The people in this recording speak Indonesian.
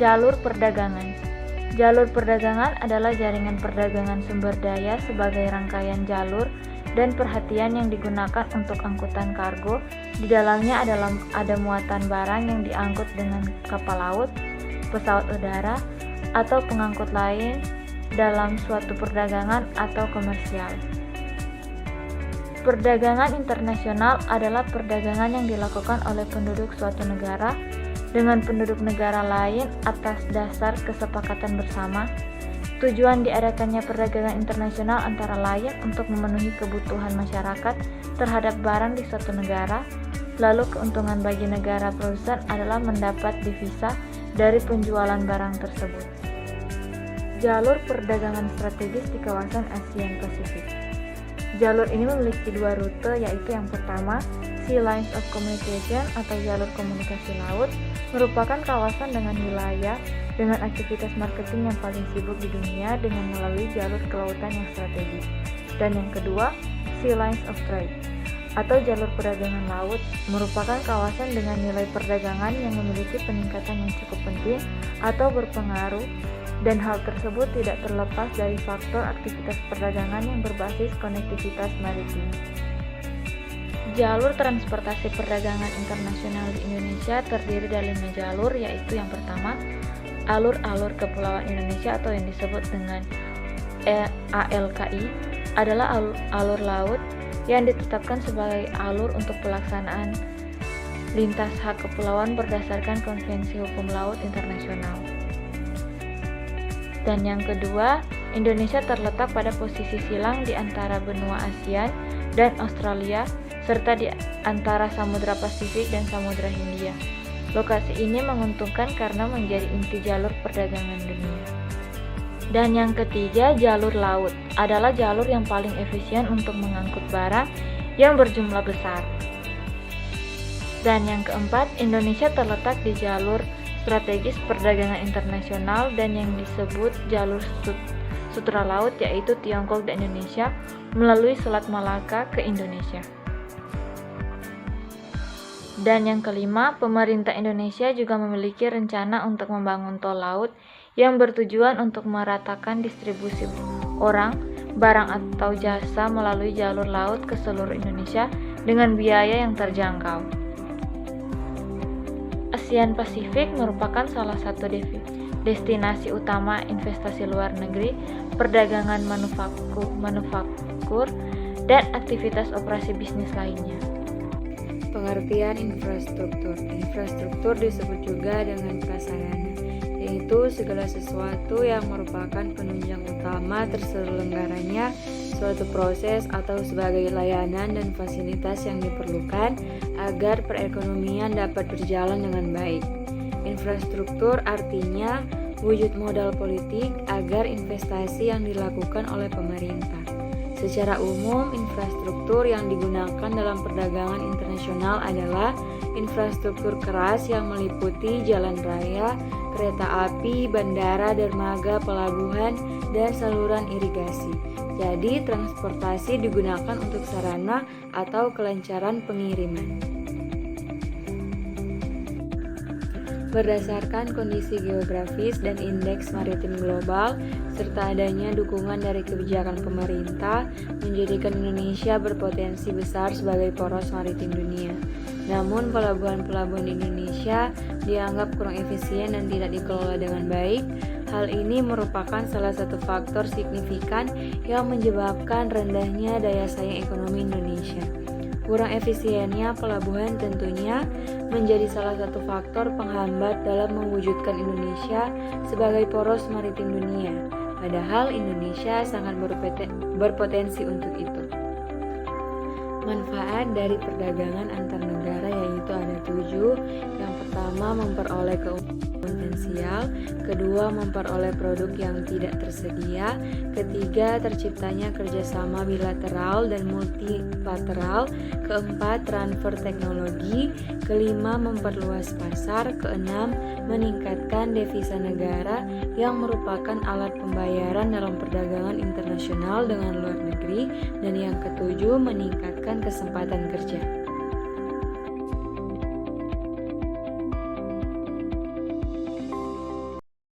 Jalur perdagangan. Jalur perdagangan adalah jaringan perdagangan sumber daya sebagai rangkaian jalur dan perhatian yang digunakan untuk angkutan kargo. Di dalamnya ada muatan barang yang diangkut dengan kapal laut, pesawat udara, atau pengangkut lain dalam suatu perdagangan atau komersial. Perdagangan internasional adalah perdagangan yang dilakukan oleh penduduk suatu negara dengan penduduk negara lain atas dasar kesepakatan bersama. Tujuan diadakannya perdagangan internasional antara lain untuk memenuhi kebutuhan masyarakat terhadap barang di suatu negara, lalu keuntungan bagi negara produsen adalah mendapat divisa dari penjualan barang tersebut. Jalur perdagangan strategis di kawasan ASEAN Pasifik. Jalur ini memiliki dua rute, yaitu yang pertama, Sea Lines of Communication atau jalur komunikasi laut, merupakan kawasan dengan wilayah dengan aktivitas marketing yang paling sibuk di dunia dengan melalui jalur kelautan yang strategis. Dan yang kedua, Sea Lines of Trade atau jalur perdagangan laut, merupakan kawasan dengan nilai perdagangan yang memiliki peningkatan yang cukup penting atau berpengaruh, dan hal tersebut tidak terlepas dari faktor aktivitas perdagangan yang berbasis konektivitas maritim. Jalur transportasi perdagangan internasional di Indonesia terdiri dari 5 jalur, yaitu yang pertama, alur-alur kepulauan Indonesia atau yang disebut dengan ALKI, adalah alur laut yang ditetapkan sebagai alur untuk pelaksanaan lintas hak kepulauan berdasarkan Konvensi Hukum Laut Internasional. Dan yang kedua, Indonesia terletak pada posisi silang di antara benua ASEAN dan Australia, serta di antara Samudra Pasifik dan Samudra Hindia. Lokasi ini menguntungkan karena menjadi inti jalur perdagangan dunia. Dan yang ketiga, jalur laut adalah jalur yang paling efisien untuk mengangkut barang yang berjumlah besar. Dan yang keempat, Indonesia terletak di jalur strategis perdagangan internasional dan yang disebut jalur sutra laut, yaitu Tiongkok dan Indonesia melalui Selat Malaka ke Indonesia. Dan yang kelima, pemerintah Indonesia juga memiliki rencana untuk membangun tol laut yang bertujuan untuk meratakan distribusi orang, barang atau jasa melalui jalur laut ke seluruh Indonesia dengan biaya yang terjangkau. ASEAN Pasifik merupakan salah satu destinasi utama investasi luar negeri, perdagangan manufaktur, dan aktivitas operasi bisnis lainnya. Pengertian infrastruktur. Infrastruktur disebut juga dengan prasarana, yaitu segala sesuatu yang merupakan penunjang utama terselenggaranya suatu proses atau sebagai layanan dan fasilitas yang diperlukan agar perekonomian dapat berjalan dengan baik. Infrastruktur artinya wujud modal politik agar investasi yang dilakukan oleh pemerintah. Secara umum, infrastruktur yang digunakan dalam perdagangan internasional adalah infrastruktur keras yang meliputi jalan raya, kereta api, bandara, dermaga, pelabuhan, dan saluran irigasi. Jadi, transportasi digunakan untuk sarana atau kelancaran pengiriman. Berdasarkan kondisi geografis dan indeks maritim global, serta adanya dukungan dari kebijakan pemerintah, menjadikan Indonesia berpotensi besar sebagai poros maritim dunia. Namun, pelabuhan-pelabuhan di Indonesia dianggap kurang efisien dan tidak dikelola dengan baik. Hal ini merupakan salah satu faktor signifikan yang menyebabkan rendahnya daya saing ekonomi Indonesia. Kurang efisiennya pelabuhan tentunya menjadi salah satu faktor penghambat dalam mewujudkan Indonesia sebagai poros maritim dunia. Padahal Indonesia sangat berpotensi untuk itu. Manfaat dari perdagangan antar negara yaitu ada 7. Yang pertama, memperoleh keuntungan potensial. Kedua, memperoleh produk yang tidak tersedia. Ketiga, terciptanya kerjasama bilateral dan multilateral. Keempat, transfer teknologi. Kelima, memperluas pasar. Keenam, meningkatkan devisa negara yang merupakan alat pembayaran dalam perdagangan internasional dengan luar negeri. Dan yang ketujuh, meningkatkan kesempatan kerja.